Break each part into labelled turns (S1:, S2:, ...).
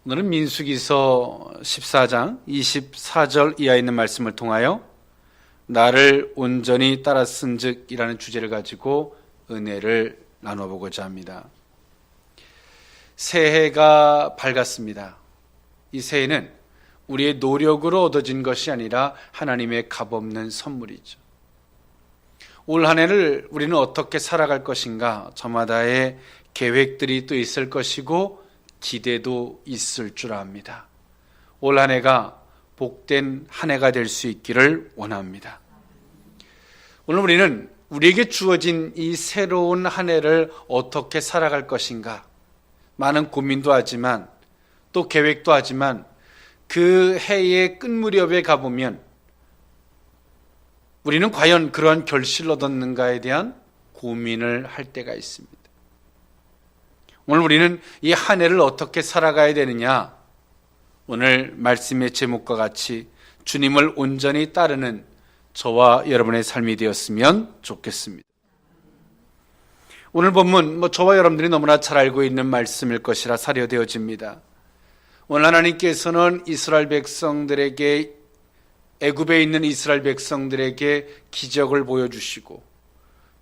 S1: 오늘은 민수기서 14장 24절 이하에 있는 말씀을 통하여 나를 온전히 따랐은즉 이라는 주제를 가지고 은혜를 나눠보고자 합니다. 새해가 밝았습니다. 이 새해는 우리의 노력으로 얻어진 것이 아니라 하나님의 값없는 선물이죠. 올 한 해를 우리는 어떻게 살아갈 것인가, 저마다의 계획들이 또 있을 것이고 기대도 있을 줄 압니다. 올 한 해가 복된 한 해가 될 수 있기를 원합니다. 오늘 우리는 우리에게 주어진 이 새로운 한 해를 어떻게 살아갈 것인가, 많은 고민도 하지만 또 계획도 하지만 그 해의 끝 무렵에 가보면 우리는 과연 그러한 결실을 얻었는가에 대한 고민을 할 때가 있습니다. 오늘 우리는 이 한 해를 어떻게 살아가야 되느냐, 오늘 말씀의 제목과 같이 주님을 온전히 따르는 저와 여러분의 삶이 되었으면 좋겠습니다. 오늘 본문 저와 여러분들이 너무나 잘 알고 있는 말씀일 것이라 사료되어집니다. 오늘 하나님께서는 이스라엘 백성들에게, 애굽에 있는 이스라엘 백성들에게 기적을 보여주시고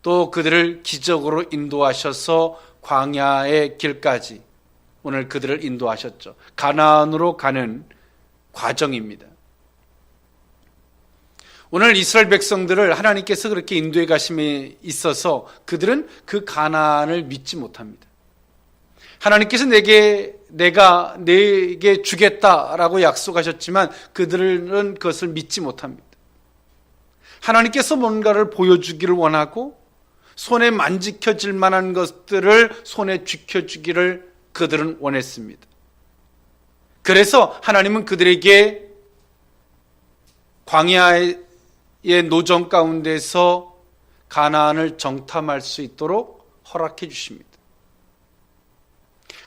S1: 또 그들을 기적으로 인도하셔서 광야의 길까지 오늘 그들을 인도하셨죠. 가나안으로 가는 과정입니다. 오늘 이스라엘 백성들을 하나님께서 그렇게 인도해 가심에 있어서 그들은 그 가나안을 믿지 못합니다. 하나님께서 내가 내게 주겠다라고 약속하셨지만 그들은 그것을 믿지 못합니다. 하나님께서 뭔가를 보여주기를 원하고 손에 만지켜질 만한 것들을 손에 쥐켜주기를 그들은 원했습니다. 그래서 하나님은 그들에게 광야의 노정 가운데서 가나안을 정탐할 수 있도록 허락해 주십니다.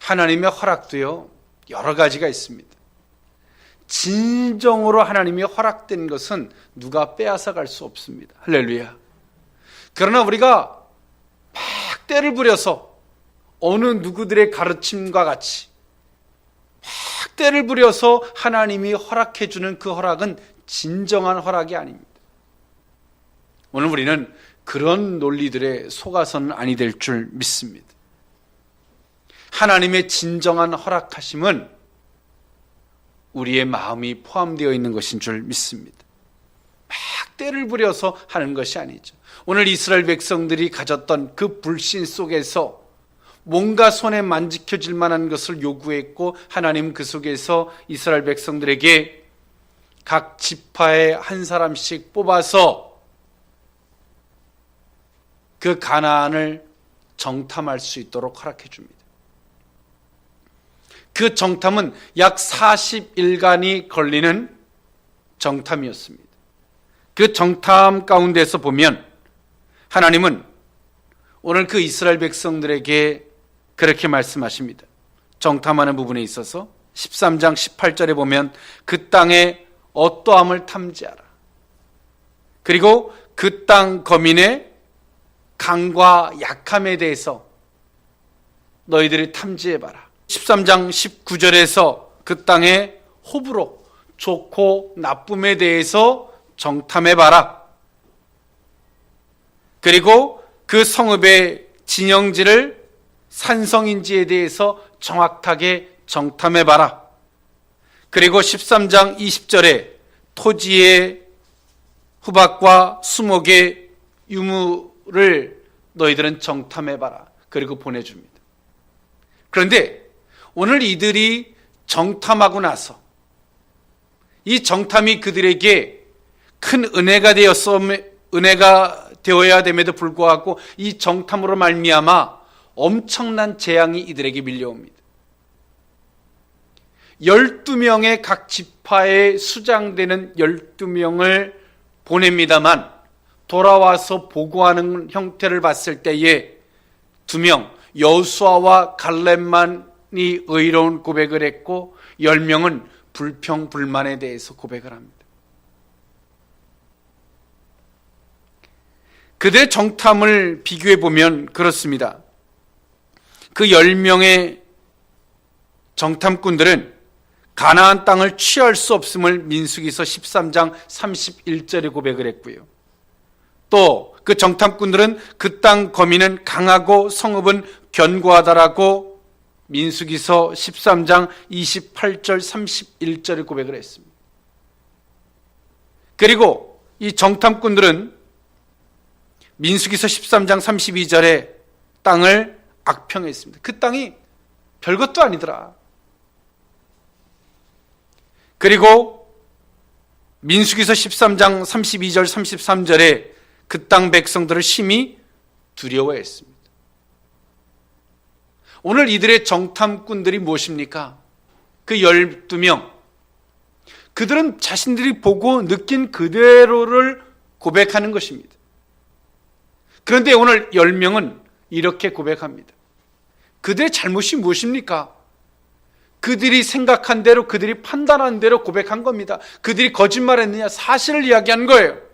S1: 하나님의 허락도요, 여러 가지가 있습니다. 진정으로 하나님이 허락된 것은 누가 빼앗아 갈 수 없습니다. 할렐루야. 그러나 우리가 막 때를 부려서 어느 누구들의 가르침과 같이 막 때를 부려서 하나님이 허락해 주는 그 허락은 진정한 허락이 아닙니다. 오늘 우리는 그런 논리들에 속아서는 아니 될 줄 믿습니다. 하나님의 진정한 허락하심은 우리의 마음이 포함되어 있는 것인 줄 믿습니다. 막 때를 부려서 하는 것이 아니죠. 오늘 이스라엘 백성들이 가졌던 그 불신 속에서 뭔가 손에 만지켜질 만한 것을 요구했고, 하나님 그 속에서 이스라엘 백성들에게 각 지파에 한 사람씩 뽑아서 그 가나안을 정탐할 수 있도록 허락해 줍니다. 그 정탐은 약 40일간이 걸리는 정탐이었습니다. 그 정탐 가운데서 보면 하나님은 오늘 그 이스라엘 백성들에게 그렇게 말씀하십니다. 정탐하는 부분에 있어서 13장 18절에 보면 그 땅의 어떠함을 탐지하라. 그리고 그 땅 거민의 강과 약함에 대해서 너희들이 탐지해봐라. 13장 19절에서 그 땅의 호불호, 좋고 나쁨에 대해서 정탐해봐라. 그리고 그 성읍의 진영지를 산성인지에 대해서 정확하게 정탐해봐라. 그리고 13장 20절에 토지의 후박과 수목의 유무를 너희들은 정탐해봐라. 그리고 보내줍니다. 그런데 오늘 이들이 정탐하고 나서 이 정탐이 그들에게 큰 은혜가 되어야 됨에도 불구하고 이 정탐으로 말미암아 엄청난 재앙이 이들에게 밀려옵니다. 12명의 각 지파에 수장되는 12명을 보냅니다만 돌아와서 보고하는 형태를 봤을 때에 2명, 여호수아와 갈렙만이 의로운 고백을 했고 10명은 불평불만에 대해서 고백을 합니다. 그들의 정탐을 비교해 보면 그렇습니다. 그 10명의 정탐꾼들은 가나안 땅을 취할 수 없음을 민수기서 13장 31절에 고백을 했고요. 또 그 정탐꾼들은 그 땅 거민은 강하고 성읍은 견고하다라고 민수기서 13장 28절 31절에 고백을 했습니다. 그리고 이 정탐꾼들은 민수기서 13장 32절에 땅을 악평했습니다. 그 땅이 별것도 아니더라. 그리고 민수기서 13장 32절 33절에 그 땅 백성들을 심히 두려워했습니다. 오늘 이들의 정탐꾼들이 무엇입니까? 그 12명. 그들은 자신들이 보고 느낀 그대로를 고백하는 것입니다. 그런데 오늘 10명은 이렇게 고백합니다. 그들의 잘못이 무엇입니까? 그들이 생각한 대로, 그들이 판단한 대로 고백한 겁니다. 그들이 거짓말했느냐? 사실을 이야기한 거예요.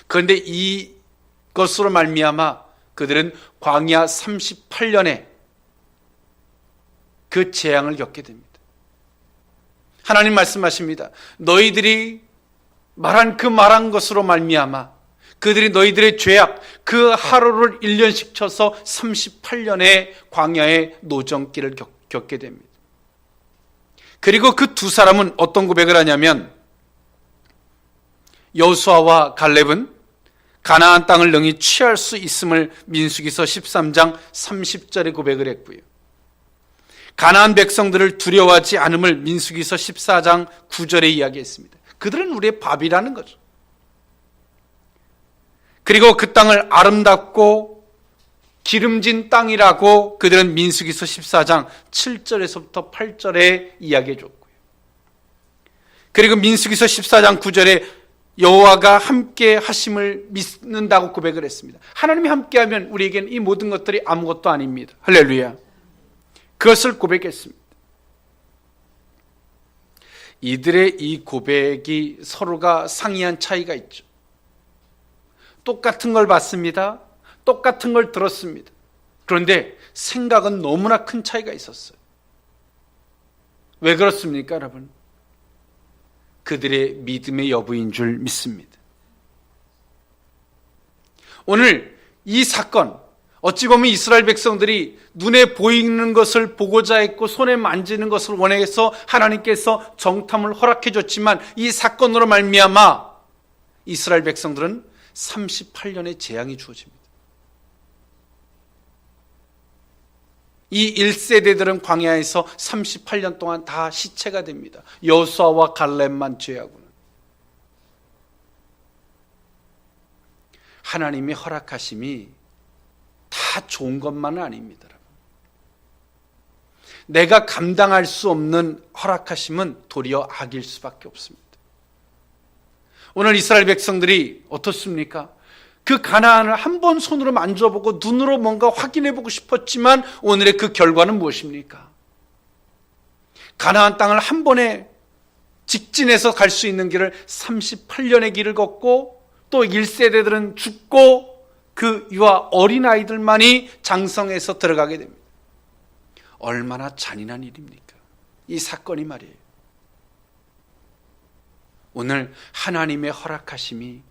S1: 그런데 이것으로 말미암아 그들은 광야 38년에 그 재앙을 겪게 됩니다. 하나님 말씀하십니다. 너희들이 말한 것으로 말미암아 그들이 너희들의 죄악 그 하루를 1년씩 쳐서 38년의 광야의 노정길을 겪게 됩니다. 그리고 그 두 사람은 어떤 고백을 하냐면 여호수아와 갈렙은 가나안 땅을 능히 취할 수 있음을 민수기서 13장 30절에 고백을 했고요. 가나안 백성들을 두려워하지 않음을 민수기서 14장 9절에 이야기했습니다. 그들은 우리의 밥이라는 거죠. 그리고 그 땅을 아름답고 기름진 땅이라고 그들은 민수기서 14장 7절에서부터 8절에 이야기해 줬고요. 그리고 민수기서 14장 9절에 여호와가 함께 하심을 믿는다고 고백을 했습니다. 하나님이 함께하면 우리에게는 이 모든 것들이 아무것도 아닙니다. 할렐루야. 그것을 고백했습니다. 이들의 이 고백이 서로가 상이한 차이가 있죠. 똑같은 걸 봤습니다. 똑같은 걸 들었습니다. 그런데 생각은 너무나 큰 차이가 있었어요. 왜 그렇습니까, 여러분? 그들의 믿음의 여부인 줄 믿습니다. 오늘 이 사건, 어찌 보면 이스라엘 백성들이 눈에 보이는 것을 보고자 했고 손에 만지는 것을 원해서 하나님께서 정탐을 허락해 줬지만 이 사건으로 말미암아 이스라엘 백성들은 38년의 재앙이 주어집니다. 이 1세대들은 광야에서 38년 동안 다 시체가 됩니다. 여호수아와 갈렙만 제외하고는. 하나님의 허락하심이 다 좋은 것만은 아닙니다. 내가 감당할 수 없는 허락하심은 도리어 악일 수밖에 없습니다. 오늘 이스라엘 백성들이 어떻습니까? 그 가나안을 한 번 손으로 만져보고 눈으로 뭔가 확인해보고 싶었지만 오늘의 그 결과는 무엇입니까? 가나안 땅을 한 번에 직진해서 갈 수 있는 길을 38년의 길을 걷고 또 1세대들은 죽고 그 유아 어린아이들만이 장성해서 들어가게 됩니다. 얼마나 잔인한 일입니까? 이 사건이 말이에요. 오늘 하나님의 허락하심이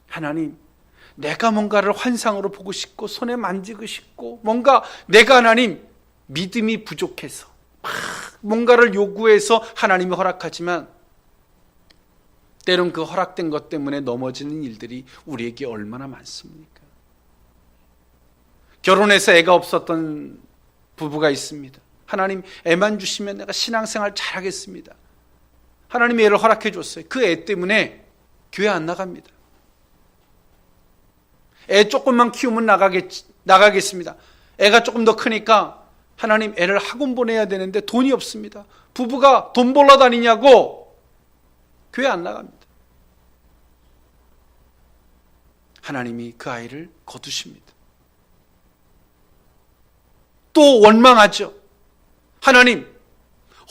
S1: 하나님 내가 뭔가를 환상으로 보고 싶고 손에 만지고 싶고 뭔가 내가 하나님 믿음이 부족해서 막 뭔가를 요구해서 하나님이 허락하지만 때론 그 허락된 것 때문에 넘어지는 일들이 우리에게 얼마나 많습니까? 결혼해서 애가 없었던 부부가 있습니다. 하나님 애만 주시면 내가 신앙생활 잘하겠습니다. 하나님이 애를 허락해 줬어요. 그 애 때문에 교회 안 나갑니다. 애 조금만 키우면 나가겠습니다. 애가 조금 더 크니까 하나님 애를 학원 보내야 되는데 돈이 없습니다. 부부가 돈 벌러 다니냐고 교회 안 나갑니다. 하나님이 그 아이를 거두십니다. 또 원망하죠. 하나님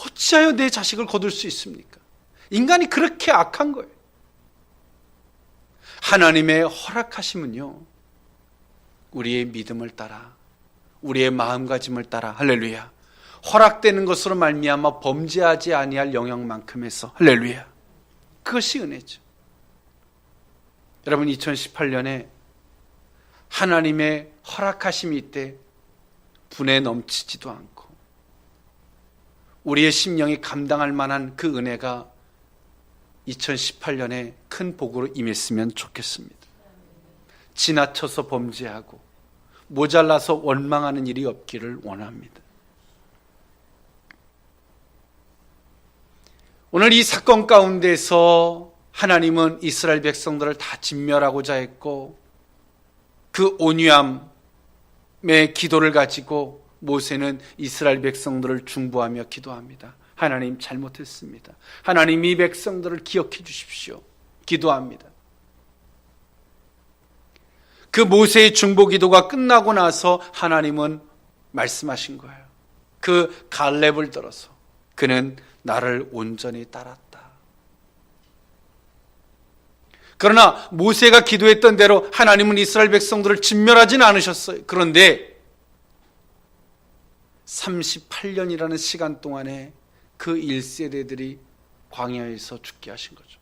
S1: 어찌하여 내 자식을 거둘 수 있습니까? 인간이 그렇게 악한 거예요. 하나님의 허락하심은요 우리의 믿음을 따라 우리의 마음가짐을 따라 할렐루야 허락되는 것으로 말미암아 범죄하지 아니할 영역만큼에서 할렐루야. 그것이 은혜죠. 여러분 2018년에 하나님의 허락하심이 있되 분에 넘치지도 않고 우리의 심령이 감당할 만한 그 은혜가 2018년에 큰 복으로 임했으면 좋겠습니다. 지나쳐서 범죄하고 모자라서 원망하는 일이 없기를 원합니다. 오늘 이 사건 가운데서 하나님은 이스라엘 백성들을 다 진멸하고자 했고 그 온유함의 기도를 가지고 모세는 이스라엘 백성들을 중보하며 기도합니다. 하나님 잘못했습니다. 하나님 이 백성들을 기억해 주십시오. 기도합니다. 그 모세의 중보 기도가 끝나고 나서 하나님은 말씀하신 거예요. 그 갈렙을 들어서 그는 나를 온전히 따랐다. 그러나 모세가 기도했던 대로 하나님은 이스라엘 백성들을 진멸하지는 않으셨어요. 그런데 38년이라는 시간 동안에 그 1세대들이 광야에서 죽게 하신 거죠.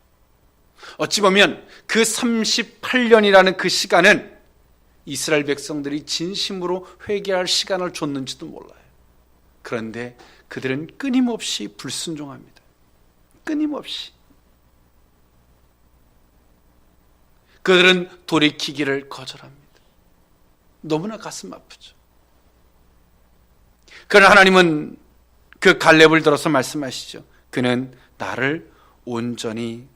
S1: 어찌 보면 그 38년이라는 그 시간은 이스라엘 백성들이 진심으로 회개할 시간을 줬는지도 몰라요. 그런데 그들은 끊임없이 불순종합니다. 끊임없이. 그들은 돌이키기를 거절합니다. 너무나 가슴 아프죠. 그러나 하나님은 그 갈렙을 들어서 말씀하시죠. 그는 나를 온전히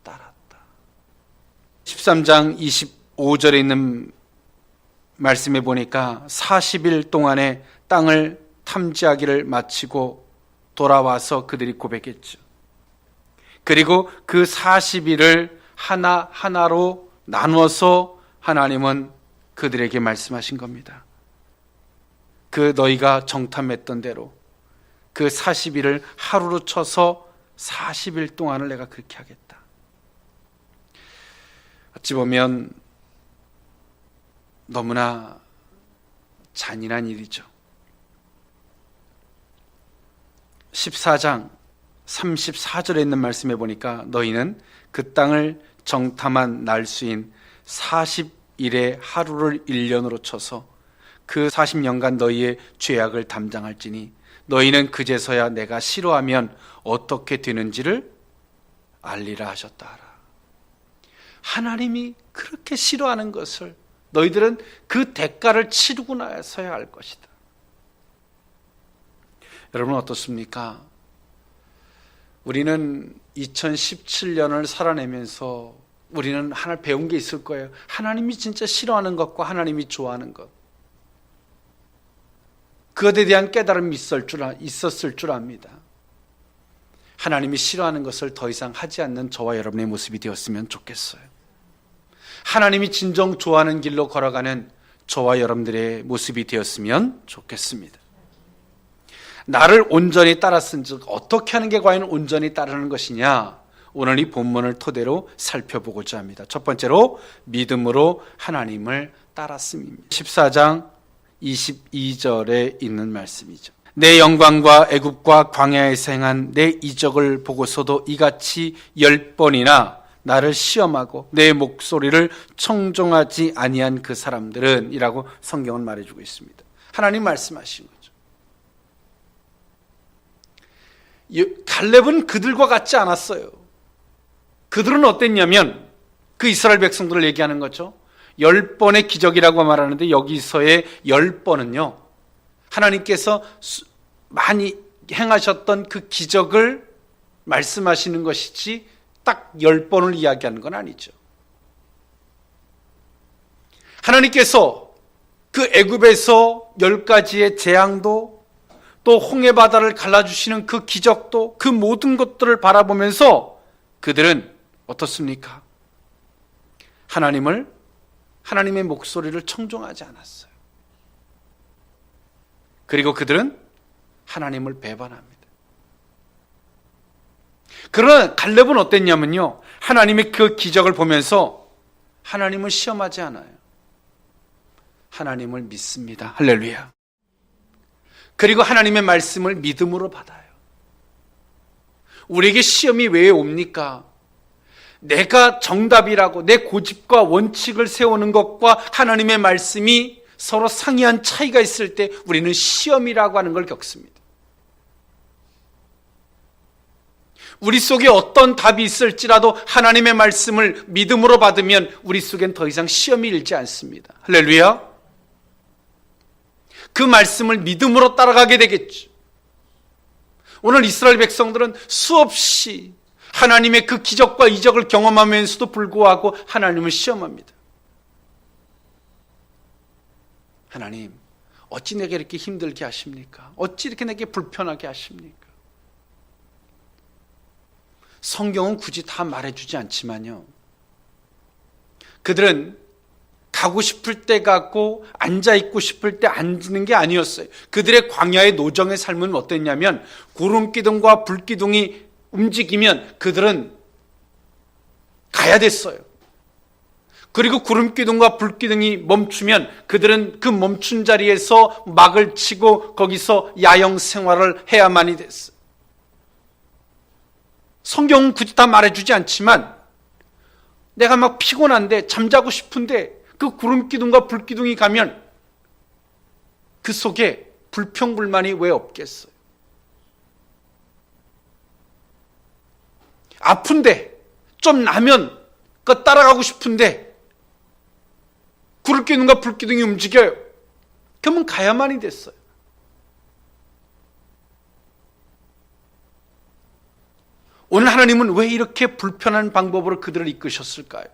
S1: 따랐다. 13장 25절에 있는 말씀에 보니까 40일 동안에 땅을 탐지하기를 마치고 돌아와서 그들이 고백했죠. 그리고 그 40일을 하나하나로 나누어서 하나님은 그들에게 말씀하신 겁니다. 그 너희가 정탐했던 대로 그 40일을 하루로 쳐서 40일 동안을 내가 그렇게 하겠다. 어찌 보면 너무나 잔인한 일이죠. 14장 34절에 있는 말씀에 보니까 너희는 그 땅을 정탐한 날수인 40일의 하루를 1년으로 쳐서 그 40년간 너희의 죄악을 담당할지니 너희는 그제서야 내가 싫어하면 어떻게 되는지를 알리라 하셨다 하라. 하나님이 그렇게 싫어하는 것을 너희들은 그 대가를 치르고 나서야 알 것이다. 여러분 어떻습니까? 우리는 2017년을 살아내면서 우리는 하나 배운 게 있을 거예요. 하나님이 진짜 싫어하는 것과 하나님이 좋아하는 것. 그것에 대한 깨달음이 있었을 줄 압니다. 하나님이 싫어하는 것을 더 이상 하지 않는 저와 여러분의 모습이 되었으면 좋겠어요. 하나님이 진정 좋아하는 길로 걸어가는 저와 여러분들의 모습이 되었으면 좋겠습니다. 나를 온전히 따랐은즉 어떻게 하는 게 과연 온전히 따르는 것이냐? 오늘 이 본문을 토대로 살펴보고자 합니다. 첫 번째로 믿음으로 하나님을 따랐음입니다. 14장 22절에 있는 말씀이죠. 내 영광과 애굽과 광야에서 행한 내 이적을 보고서도 이같이 10번이나 나를 시험하고 내 목소리를 청종하지 아니한 그 사람들은 이라고 성경은 말해주고 있습니다. 하나님 말씀하신 거죠. 갈렙은 그들과 같지 않았어요. 그들은 어땠냐면 그 이스라엘 백성들을 얘기하는 거죠. 10번의 기적이라고 말하는데 여기서의 10번은요 하나님께서 많이 행하셨던 그 기적을 말씀하시는 것이지 딱 10번을 이야기하는 건 아니죠. 하나님께서 그 애굽에서 10가지의 재앙도 또 홍해바다를 갈라주시는 그 기적도 그 모든 것들을 바라보면서 그들은 어떻습니까? 하나님의 목소리를 청종하지 않았어요. 그리고 그들은 하나님을 배반합니다. 그러나 갈렙은 어땠냐면요, 하나님의 그 기적을 보면서 하나님을 시험하지 않아요. 하나님을 믿습니다. 할렐루야. 그리고 하나님의 말씀을 믿음으로 받아요. 우리에게 시험이 왜 옵니까? 내가 정답이라고 내 고집과 원칙을 세우는 것과 하나님의 말씀이 서로 상이한 차이가 있을 때 우리는 시험이라고 하는 걸 겪습니다. 우리 속에 어떤 답이 있을지라도 하나님의 말씀을 믿음으로 받으면 우리 속엔 더 이상 시험이 일지 않습니다. 할렐루야. 그 말씀을 믿음으로 따라가게 되겠죠. 오늘 이스라엘 백성들은 수없이 하나님의 그 기적과 이적을 경험하면서도 불구하고 하나님을 시험합니다. 하나님, 어찌 내게 이렇게 힘들게 하십니까? 어찌 이렇게 내게 불편하게 하십니까? 성경은 굳이 다 말해주지 않지만요, 그들은 가고 싶을 때 가고 앉아있고 싶을 때 앉는 게 아니었어요. 그들의 광야의 노정의 삶은 어땠냐면 구름기둥과 불기둥이 움직이면 그들은 가야 됐어요. 그리고 구름기둥과 불기둥이 멈추면 그들은 그 멈춘 자리에서 막을 치고 거기서 야영 생활을 해야만이 됐어요. 성경은 굳이 다 말해주지 않지만 내가 막 피곤한데 잠자고 싶은데 그 구름기둥과 불기둥이 가면 그 속에 불평불만이 왜 없겠어요? 아픈데 좀 나면 그 따라가고 싶은데 구름기둥과 불기둥이 움직여요. 그러면 가야만이 됐어요. 오늘 하나님은 왜 이렇게 불편한 방법으로 그들을 이끄셨을까요?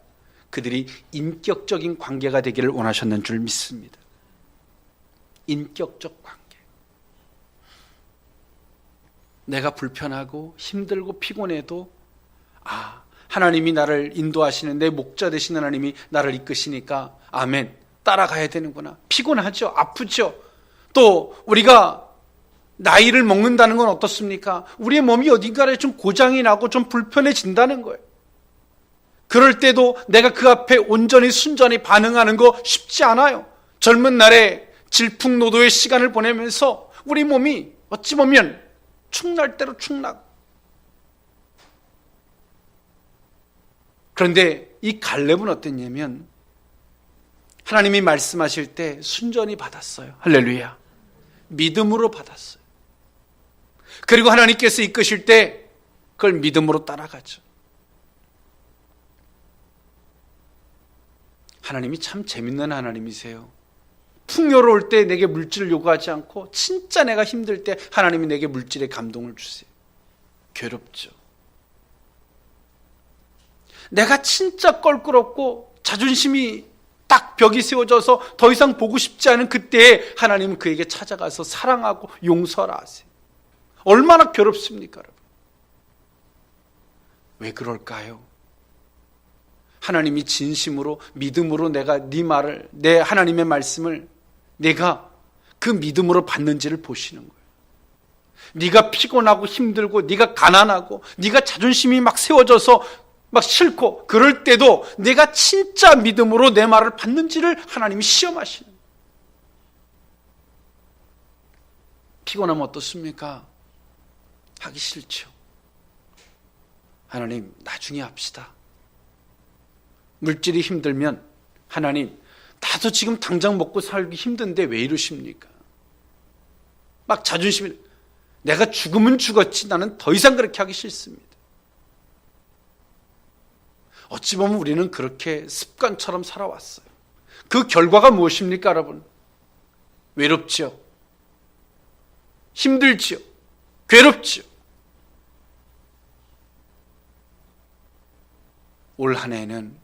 S1: 그들이 인격적인 관계가 되기를 원하셨는 줄 믿습니다. 인격적 관계. 내가 불편하고 힘들고 피곤해도 하나님이 나를 인도하시는 내 목자 되신 하나님이 나를 이끄시니까 아멘, 따라가야 되는구나. 피곤하죠. 아프죠. 또 우리가 나이를 먹는다는 건 어떻습니까? 우리의 몸이 어딘가에 좀 고장이 나고 좀 불편해진다는 거예요. 그럴 때도 내가 그 앞에 온전히 순전히 반응하는 거 쉽지 않아요. 젊은 날에 질풍노도의 시간을 보내면서 우리 몸이 어찌 보면 축날 대로 축나고, 그런데 이 갈렙은 어땠냐면 하나님이 말씀하실 때 순전히 받았어요. 할렐루야. 믿음으로 받았어요. 그리고 하나님께서 이끄실 때 그걸 믿음으로 따라가죠. 하나님이 참 재밌는 하나님이세요. 풍요로울 때 내게 물질을 요구하지 않고 진짜 내가 힘들 때 하나님이 내게 물질의 감동을 주세요. 괴롭죠. 내가 진짜 껄끄럽고 자존심이 딱 벽이 세워져서 더 이상 보고 싶지 않은 그때에 하나님은 그에게 찾아가서 사랑하고 용서를 하세요. 얼마나 괴롭습니까, 여러분? 왜 그럴까요? 하나님이 진심으로 믿음으로 내가 네 말을, 내 하나님의 말씀을 내가 그 믿음으로 받는지를 보시는 거예요. 네가 피곤하고 힘들고 네가 가난하고 네가 자존심이 막 세워져서 막 싫고 그럴 때도 내가 진짜 믿음으로 내 말을 받는지를 하나님이 시험하시는 거예요. 피곤하면 어떻습니까? 하기 싫죠. 하나님, 나중에 합시다. 물질이 힘들면 하나님, 나도 지금 당장 먹고 살기 힘든데 왜 이러십니까? 막 자존심이, 내가 죽으면 죽었지 나는 더 이상 그렇게 하기 싫습니다. 어찌 보면 우리는 그렇게 습관처럼 살아왔어요. 그 결과가 무엇입니까, 여러분? 외롭죠. 힘들죠. 괴롭죠. 올 한 해는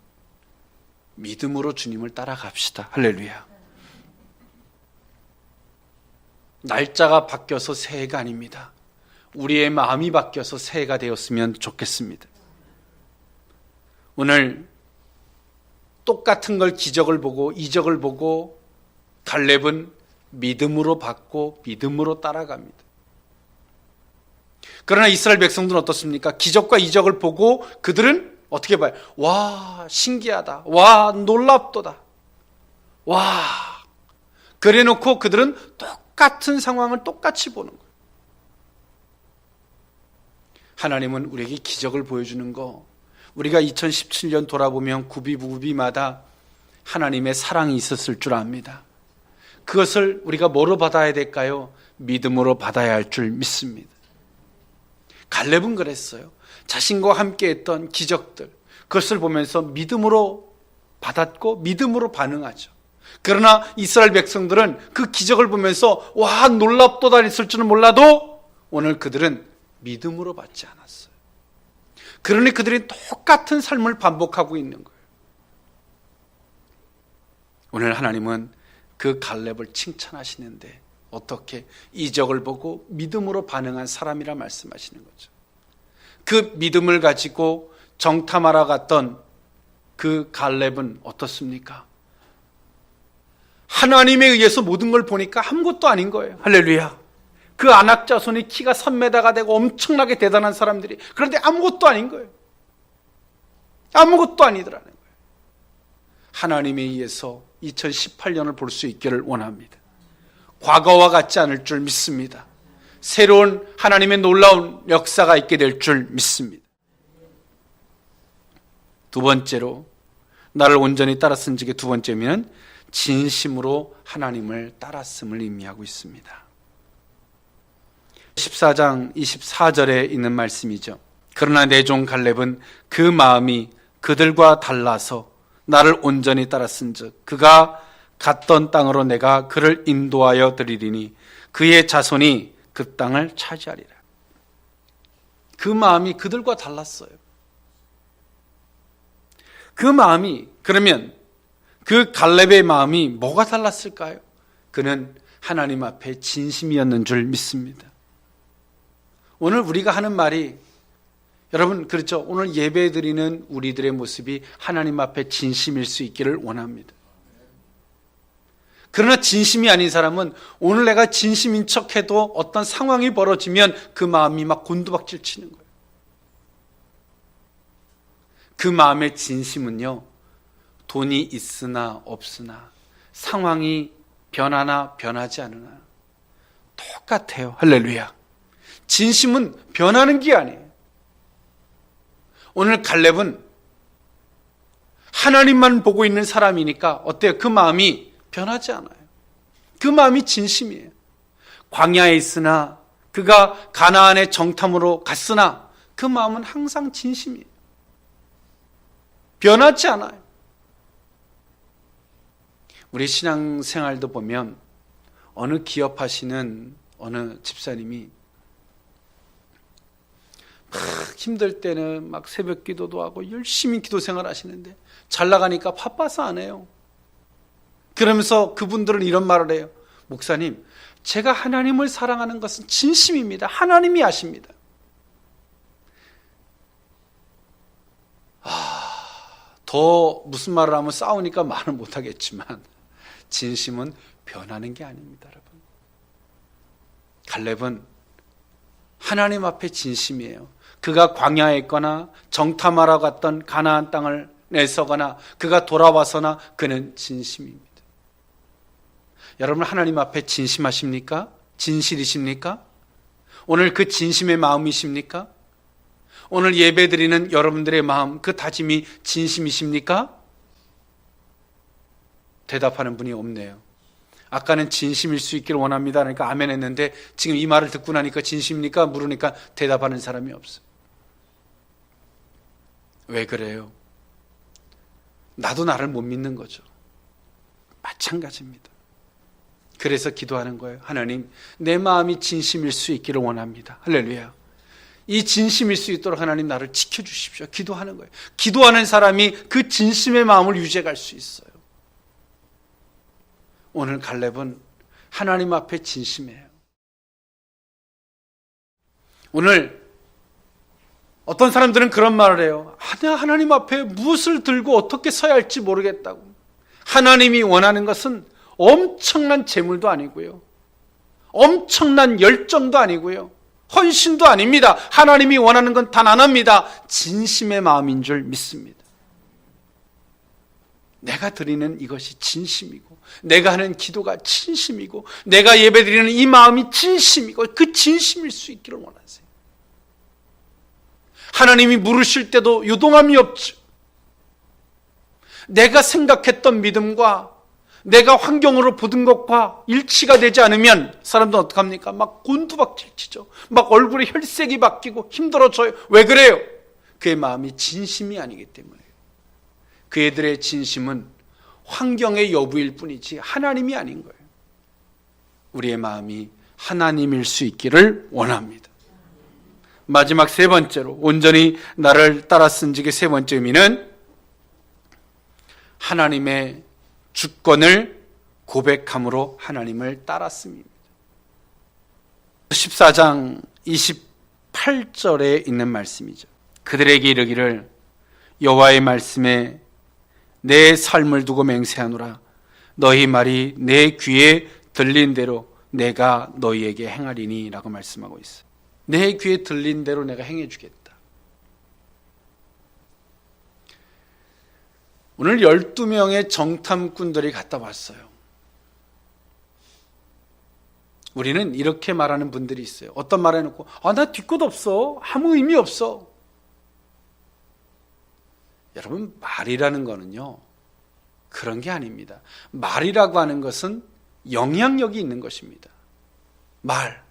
S1: 믿음으로 주님을 따라갑시다. 할렐루야. 날짜가 바뀌어서 새해가 아닙니다. 우리의 마음이 바뀌어서 새해가 되었으면 좋겠습니다. 오늘 똑같은 걸 기적을 보고 이적을 보고 갈렙은 믿음으로 받고 믿음으로 따라갑니다. 그러나 이스라엘 백성들은 어떻습니까? 기적과 이적을 보고 그들은 어떻게 봐요? 와, 신기하다. 와, 놀랍도다. 와, 그래 놓고 그들은 똑같은 상황을 똑같이 보는 거예요. 하나님은 우리에게 기적을 보여주는 거, 우리가 2017년 돌아보면 구비마다 하나님의 사랑이 있었을 줄 압니다. 그것을 우리가 뭐로 받아야 될까요? 믿음으로 받아야 할 줄 믿습니다. 갈렙은 그랬어요. 자신과 함께 했던 기적들, 그것을 보면서 믿음으로 받았고 믿음으로 반응하죠. 그러나 이스라엘 백성들은 그 기적을 보면서 와, 놀랍도다 했을 줄은 몰라도 오늘 그들은 믿음으로 받지 않았어요. 그러니 그들이 똑같은 삶을 반복하고 있는 거예요. 오늘 하나님은 그 갈렙을 칭찬하시는데 어떻게? 이적을 보고 믿음으로 반응한 사람이라 말씀하시는 거죠. 그 믿음을 가지고 정탐하러 갔던 그 갈렙은 어떻습니까? 하나님에 의해서 모든 걸 보니까 아무것도 아닌 거예요. 할렐루야. 그 아낙 자손이 키가 3m가 되고 엄청나게 대단한 사람들이, 그런데 아무것도 아닌 거예요. 아무것도 아니더라는 거예요. 하나님에 의해서 2018년을 볼 수 있기를 원합니다. 과거와 같지 않을 줄 믿습니다. 새로운 하나님의 놀라운 역사가 있게 될 줄 믿습니다. 두 번째로, 나를 온전히 따랐은 적의 두 번째 의미는 진심으로 하나님을 따랐음을 의미하고 있습니다. 14장 24절에 있는 말씀이죠. 그러나 내 종 갈렙은 그 마음이 그들과 달라서 나를 온전히 따랐은즉 그가 갔던 땅으로 내가 그를 인도하여 드리리니 그의 자손이 그 땅을 차지하리라. 그 마음이 그들과 달랐어요. 그 마음이, 그러면 그 갈렙의 마음이 뭐가 달랐을까요? 그는 하나님 앞에 진심이었는 줄 믿습니다. 오늘 우리가 하는 말이, 여러분 그렇죠? 오늘 예배 드리는 우리들의 모습이 하나님 앞에 진심일 수 있기를 원합니다. 그러나 진심이 아닌 사람은 오늘 내가 진심인 척해도 어떤 상황이 벌어지면 그 마음이 막 곤두박질 치는 거예요. 그 마음의 진심은요, 돈이 있으나 없으나 상황이 변하나 변하지 않으나 똑같아요. 할렐루야. 진심은 변하는 게 아니에요. 오늘 갈렙은 하나님만 보고 있는 사람이니까 어때요? 그 마음이 변하지 않아요. 그 마음이 진심이에요. 광야에 있으나, 그가 가나안의 정탐으로 갔으나 그 마음은 항상 진심이에요. 변하지 않아요. 우리 신앙생활도 보면 어느 기업하시는 어느 집사님이 막 힘들 때는 막 새벽 기도도 하고 열심히 기도 생활 하시는데 잘 나가니까 바빠서 안 해요. 그러면서 그분들은 이런 말을 해요. 목사님, 제가 하나님을 사랑하는 것은 진심입니다. 하나님이 아십니다. 더 무슨 말을 하면 싸우니까 말을 못하겠지만 진심은 변하는 게 아닙니다, 여러분. 갈렙은 하나님 앞에 진심이에요. 그가 광야에 있거나 정탐하러 갔던 가나안 땅을 내서거나 그가 돌아와서나 그는 진심입니다. 여러분 하나님 앞에 진심하십니까? 진실이십니까? 오늘 그 진심의 마음이십니까? 오늘 예배드리는 여러분들의 마음, 그 다짐이 진심이십니까? 대답하는 분이 없네요. 아까는 진심일 수 있기를 원합니다. 그러니까 아멘 했는데 지금 이 말을 듣고 나니까 진심입니까? 물으니까 대답하는 사람이 없어요. 왜 그래요? 나도 나를 못 믿는 거죠. 마찬가지입니다. 그래서 기도하는 거예요. 하나님, 내 마음이 진심일 수 있기를 원합니다. 할렐루야. 이 진심일 수 있도록 하나님 나를 지켜주십시오. 기도하는 거예요. 기도하는 사람이 그 진심의 마음을 유지할 수 있어요. 오늘 갈렙은 하나님 앞에 진심이에요. 오늘 어떤 사람들은 그런 말을 해요. 하나님 앞에 무엇을 들고 어떻게 서야 할지 모르겠다고. 하나님이 원하는 것은 엄청난 재물도 아니고요, 엄청난 열정도 아니고요, 헌신도 아닙니다. 하나님이 원하는 건 단 하나입니다. 진심의 마음인 줄 믿습니다. 내가 드리는 이것이 진심이고, 내가 하는 기도가 진심이고, 내가 예배드리는 이 마음이 진심이고, 그 진심일 수 있기를 원하세요. 하나님이 물으실 때도 요동함이 없죠. 내가 생각했던 믿음과 내가 환경으로 보던 것과 일치가 되지 않으면 사람들은 어떡합니까? 막 곤두박질치죠. 막 얼굴에 혈색이 바뀌고 힘들어져요. 왜 그래요? 그의 마음이 진심이 아니기 때문에. 그애들의 진심은 환경의 여부일 뿐이지 하나님이 아닌 거예요. 우리의 마음이 하나님일 수 있기를 원합니다. 마지막 세 번째로, 온전히 나를 따라 쓴직의 세 번째 의미는 하나님의 주권을 고백함으로 하나님을 따랐습니다. 14장 28절에 있는 말씀이죠. 그들에게 이르기를 여호와의 말씀에 내 삶을 두고 맹세하노라. 너희 말이 내 귀에 들린 대로 내가 너희에게 행하리니 라고 말씀하고 있어요. 내 귀에 들린 대로 내가 행해 주겠다. 오늘 12명의 정탐꾼들이 갔다 왔어요. 우리는 이렇게 말하는 분들이 있어요. 어떤 말 해놓고 나 뒤끝 없어. 아무 의미 없어. 여러분, 말이라는 거는요, 그런 게 아닙니다. 말이라고 하는 것은 영향력이 있는 것입니다. 말.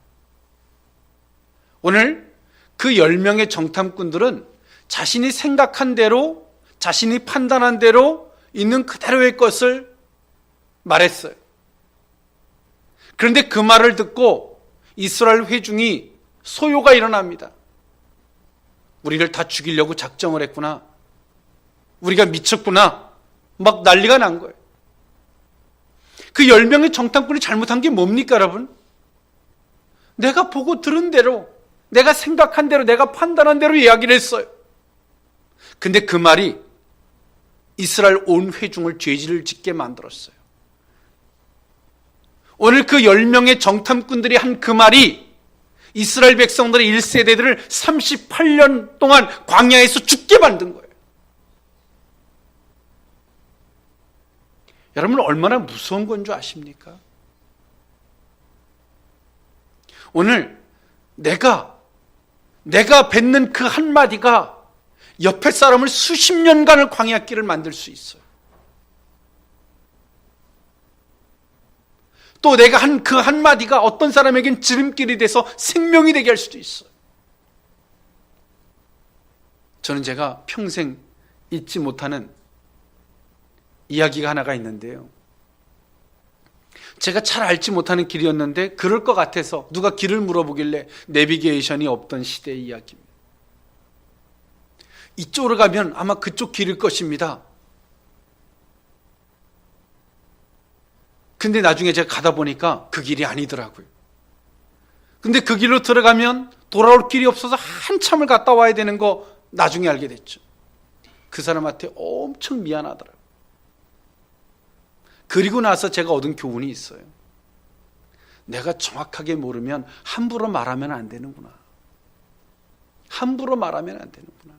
S1: 오늘 그 10명의 정탐꾼들은 자신이 생각한 대로, 자신이 판단한 대로 있는 그대로의 것을 말했어요. 그런데 그 말을 듣고 이스라엘 회중이 소요가 일어납니다. 우리를 다 죽이려고 작정을 했구나. 우리가 미쳤구나. 막 난리가 난 거예요. 그 10명의 정탐꾼이 잘못한 게 뭡니까, 여러분? 내가 보고 들은 대로, 내가 생각한 대로, 내가 판단한 대로 이야기를 했어요. 근데 그 말이 이스라엘 온 회중을 죄질을 짓게 만들었어요. 오늘 그 10명의 정탐꾼들이 한 그 말이 이스라엘 백성들의 1세대들을 38년 동안 광야에서 죽게 만든 거예요. 여러분, 얼마나 무서운 건 줄 아십니까? 오늘 내가 뱉는 그 한마디가 옆에 사람을 수십 년간을 광야길을 만들 수 있어요. 또 내가 한 그 한마디가 어떤 사람에겐 지름길이 돼서 생명이 되게 할 수도 있어요. 저는 제가 평생 잊지 못하는 이야기가 하나가 있는데요. 제가 잘 알지 못하는 길이었는데 그럴 것 같아서 누가 길을 물어보길래 내비게이션이 없던 시대의 이야기입니다. 이쪽으로 가면 아마 그쪽 길일 것입니다. 근데 나중에 제가 가다 보니까 그 길이 아니더라고요. 근데 그 길로 들어가면 돌아올 길이 없어서 한참을 갔다 와야 되는 거 나중에 알게 됐죠. 그 사람한테 엄청 미안하더라고요. 그리고 나서 제가 얻은 교훈이 있어요. 내가 정확하게 모르면 함부로 말하면 안 되는구나. 함부로 말하면 안 되는구나.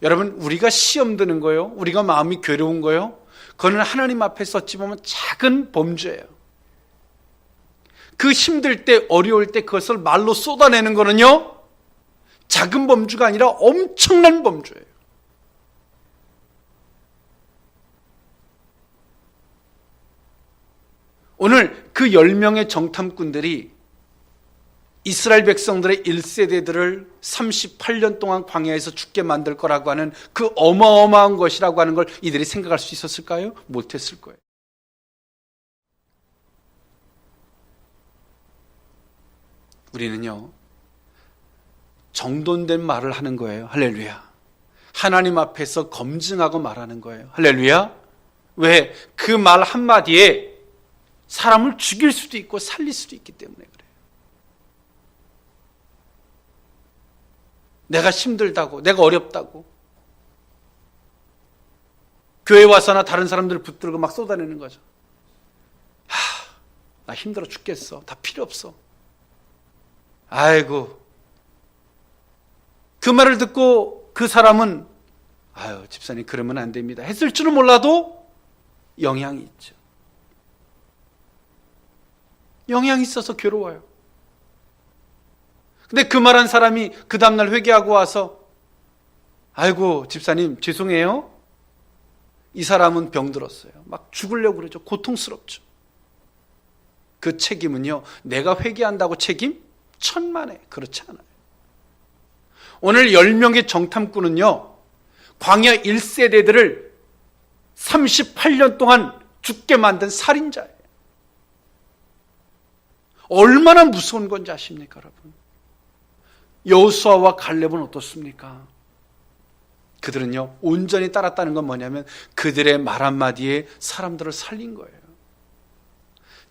S1: 여러분, 우리가 시험 드는 거요, 우리가 마음이 괴로운 거요, 그거는 하나님 앞에서 어찌 보면 작은 범죄예요. 그 힘들 때, 어려울 때 그것을 말로 쏟아내는 거는요, 작은 범주가 아니라 엄청난 범죄예요. 오늘 그 10명의 정탐꾼들이 이스라엘 백성들의 1세대들을 38년 동안 광야에서 죽게 만들 거라고 하는 그 어마어마한 것이라고 하는 걸 이들이 생각할 수 있었을까요? 못했을 거예요. 우리는요, 정돈된 말을 하는 거예요. 할렐루야. 하나님 앞에서 검증하고 말하는 거예요. 할렐루야. 왜? 그 말 한마디에 사람을 죽일 수도 있고 살릴 수도 있기 때문에 그래요. 내가 힘들다고, 내가 어렵다고, 교회 와서나 다른 사람들을 붙들고 막 쏟아내는 거죠. 나 힘들어 죽겠어. 다 필요 없어. 아이고. 그 말을 듣고 그 사람은 아유, 집사님 그러면 안 됩니다 했을 줄은 몰라도 영향이 있죠. 영향이 있어서 괴로워요. 근데 그 말한 사람이 그 다음날 회개하고 와서 아이고 집사님 죄송해요, 이 사람은 병들었어요, 막 죽으려고 그러죠. 고통스럽죠. 그 책임은요, 내가 회개한다고 책임? 천만에 그렇지 않아요. 오늘 10명의 정탐꾼은요, 광야 1세대들을 38년 동안 죽게 만든 살인자예요. 얼마나 무서운 건지 아십니까, 여러분? 여호수아와 갈렙은 어떻습니까? 그들은요, 온전히 따랐다는 건 뭐냐면 그들의 말 한마디에 사람들을 살린 거예요.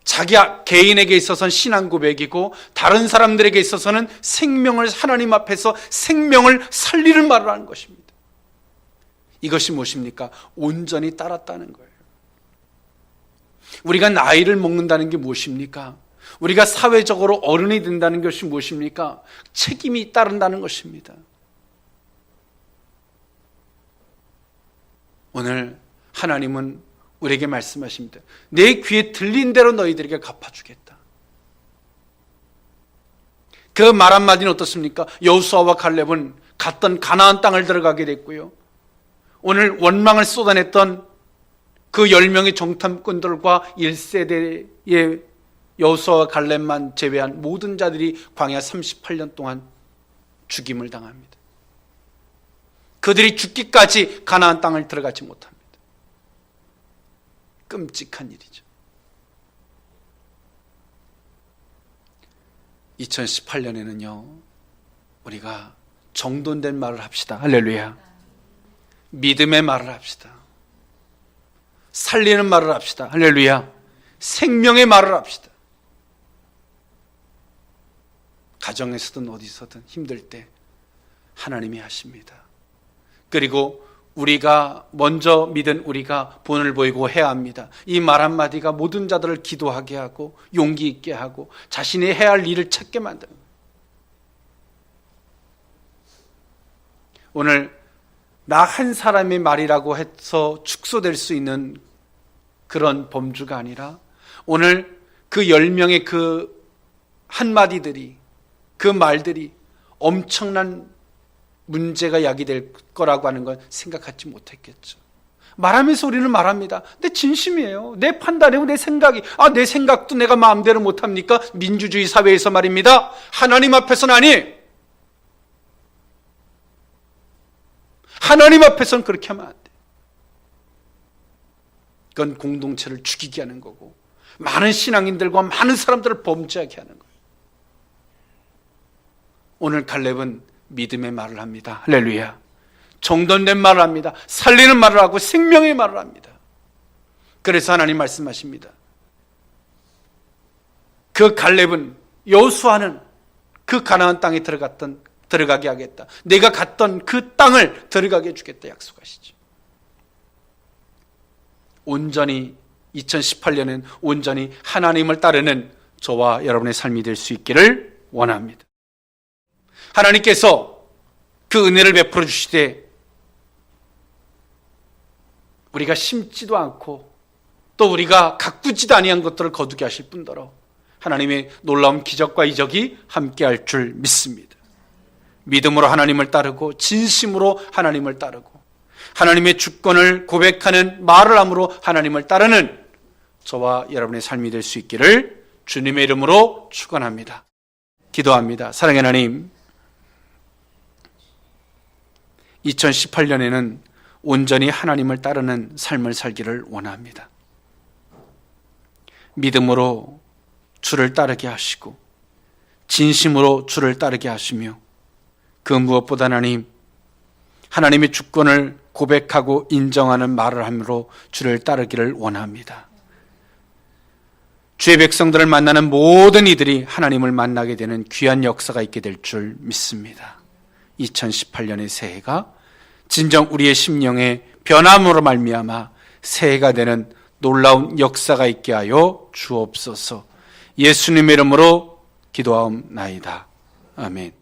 S1: 자기 개인에게 있어서는 신앙 고백이고 다른 사람들에게 있어서는 생명을, 하나님 앞에서 생명을 살리는 말을 하는 것입니다. 이것이 무엇입니까? 온전히 따랐다는 거예요. 우리가 나이를 먹는다는 게 무엇입니까? 우리가 사회적으로 어른이 된다는 것이 무엇입니까? 책임이 따른다는 것입니다. 오늘 하나님은 우리에게 말씀하십니다. 내 귀에 들린 대로 너희들에게 갚아주겠다. 그 말 한마디는 어떻습니까? 여호수아와 갈렙은 갔던 가나안 땅을 들어가게 됐고요, 오늘 원망을 쏟아냈던 그 10명의 정탐꾼들과 1세대의 여호수아와 갈렙만 제외한 모든 자들이 광야 38년 동안 죽임을 당합니다. 그들이 죽기까지 가나안 땅을 들어가지 못합니다. 끔찍한 일이죠. 2018년에는요, 우리가 정돈된 말을 합시다. 할렐루야. 믿음의 말을 합시다. 살리는 말을 합시다. 할렐루야. 생명의 말을 합시다. 가정에서든 어디서든 힘들 때 하나님이 하십니다. 그리고 우리가 먼저 믿은 우리가 본을 보이고 해야 합니다. 이 말 한마디가 모든 자들을 기도하게 하고 용기 있게 하고 자신이 해야 할 일을 찾게 만드는 거예요. 오늘 나 한 사람의 말이라고 해서 축소될 수 있는 그런 범주가 아니라 오늘 그 10명의 그 한마디들이, 그 말들이 엄청난 문제가 야기될 거라고 하는 건 생각하지 못했겠죠. 말하면서 우리는 말합니다. 근데 진심이에요. 내 판단이고 내 생각이, 내 생각도 내가 마음대로 못합니까? 민주주의 사회에서 말입니다. 하나님 앞에서는 아니. 하나님 앞에서는 그렇게 하면 안 돼. 그건 공동체를 죽이게 하는 거고 많은 신앙인들과 많은 사람들을 범죄하게 하는 거예요. 오늘 갈렙은 믿음의 말을 합니다. 할렐루야. 정돈된 말을 합니다. 살리는 말을 하고 생명의 말을 합니다. 그래서 하나님 말씀하십니다. 그 갈렙은, 여호수아는 그 가나안 땅에 들어가게 하겠다. 내가 갔던 그 땅을 들어가게 해주겠다 약속하시죠. 온전히 2018년엔 온전히 하나님을 따르는 저와 여러분의 삶이 될 수 있기를 원합니다. 하나님께서 그 은혜를 베풀어 주시되 우리가 심지도 않고 또 우리가 가꾸지도 아니한 것들을 거두게 하실 뿐더러 하나님의 놀라운 기적과 이적이 함께할 줄 믿습니다. 믿음으로 하나님을 따르고 진심으로 하나님을 따르고 하나님의 주권을 고백하는 말을 함으로 하나님을 따르는 저와 여러분의 삶이 될 수 있기를 주님의 이름으로 축원합니다. 기도합니다. 사랑의 하나님, 2018년에는 온전히 하나님을 따르는 삶을 살기를 원합니다. 믿음으로 주를 따르게 하시고 진심으로 주를 따르게 하시며 그 무엇보다 하나님의 주권을 고백하고 인정하는 말을 함으로 주를 따르기를 원합니다. 주의 백성들을 만나는 모든 이들이 하나님을 만나게 되는 귀한 역사가 있게 될 줄 믿습니다. 2018년의 새해가 진정 우리의 심령의 변함으로 말미암아 새해가 되는 놀라운 역사가 있게 하여 주옵소서. 예수님의 이름으로 기도하옵나이다. 아멘.